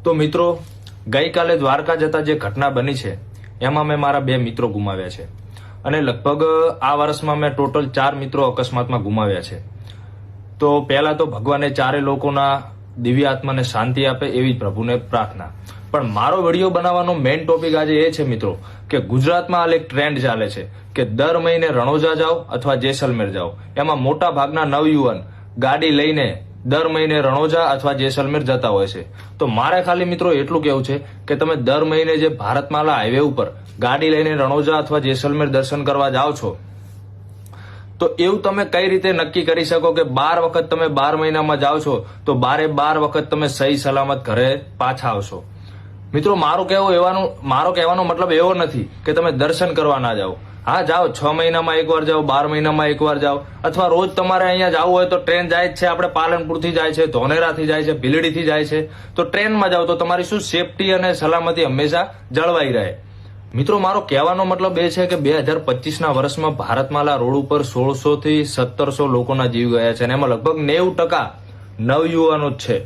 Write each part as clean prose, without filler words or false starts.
તો મિત્રો, ગઈકાલે દ્વારકા જતા જે ઘટના બની છે એમાં મેં મારા 2 મિત્રો ગુમાવ્યા છે અને લગભગ આ વર્ષમાં મેં ટોટલ 4 મિત્રો અકસ્માતમાં ગુમાવ્યા છે. તો પહેલા તો ભગવાને ચારે લોકોના દિવ્ય આત્માને શાંતિ આપે એવી પ્રભુને પ્રાર્થના. પણ મારો વિડીયો બનાવવાનો મેઇન ટોપિક આજે એ છે મિત્રો કે ગુજરાતમાં હાલ એક ટ્રેન્ડ ચાલે છે કે દર મહિને રણોજા જાઓ અથવા જેસલમેર જાઓ. એમાં મોટા ભાગના નવયુવાન ગાડી લઈને દર મહિને રણોજા અથવા જેસલમેર જતા હોય છે. તો મારે ખાલી મિત્રો એટલું કહેવું છે કે તમે દર મહિને જે ભારતમાલા હાઈવે ઉપર ગાડી લઈને રણોજા અથવા જેસલમેર દર્શન કરવા જાઓ છો, તો એવું તમે કઈ રીતે નક્કી કરી શકો કે 12 વખત તમે 12 મહિનામાં જાઓ છો તો 12 વખત તમે સહી સલામત ઘરે પાછા આવશો? મિત્રો, મારો કહેવાનો મતલબ એવો નથી કે તમે દર્શન કરવા ના જાઓ. હા, જાઓ, 6 મહિનામાં એકવાર જાઓ, 12 મહિનામાં એકવાર જાઓ, અથવા રોજ તમારે અહીંયા જવું હોય તો ટ્રેન જાય જ છે. આપણે પાલનપુરથી જાય છે, ધોનેરાથી જાય છે, ભીલડીથી જાય છે. તો ટ્રેનમાં જાઓ તો તમારી શું સેફટી અને સલામતી હંમેશા જળવાઈ રહે. મિત્રો, મારો કહેવાનો મતલબ એ છે કે 2025ના વર્ષમાં ભારતમાલા રોડ ઉપર 1600 થી 1700 લોકોના જીવ ગયા છે અને એમાં લગભગ 90% નવયુવાનો જ છે.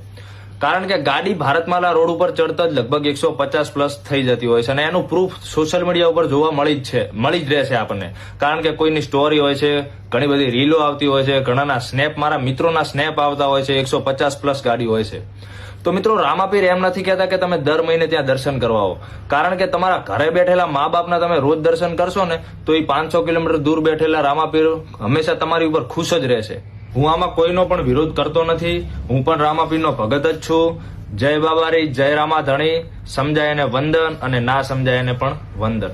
કારણ કે ગાડી ભારતમાલા રોડ ઉપર ચડતા જ લગભગ 150+ થઈ જતી હોય છે અને એનું પ્રૂફ સોશિયલ મીડિયા ઉપર જોવા મળી જ રહેશે આપણને. કારણ કે કોઈની સ્ટોરી હોય છે, ઘણી બધી રીલો આવતી હોય છે, ઘણાના સ્નેપ, મારા મિત્રોના સ્નેપ આવતા હોય છે, 150+ ગાડી હોય છે. તો મિત્રો, રામાપીર એમ નથી કહેતા કે તમે દર મહિને ત્યાં દર્શન કરવા આવો. કારણ કે તમારા ઘરે બેઠેલા મા બાપના તમે રોજ દર્શન કરશો ને તો એ 500 કિલોમીટર દૂર બેઠેલા રામાપીર હંમેશા તમારી ઉપર ખુશ જ રહેશે. હું આમાં કોઈનો પણ વિરોધ કરતો નથી. હું પણ રામાપીરનો ભગત જ છું. જય બાબારી, જય રામા ધણી. સમજાય એને વંદન અને ના સમજાય એને પણ વંદન.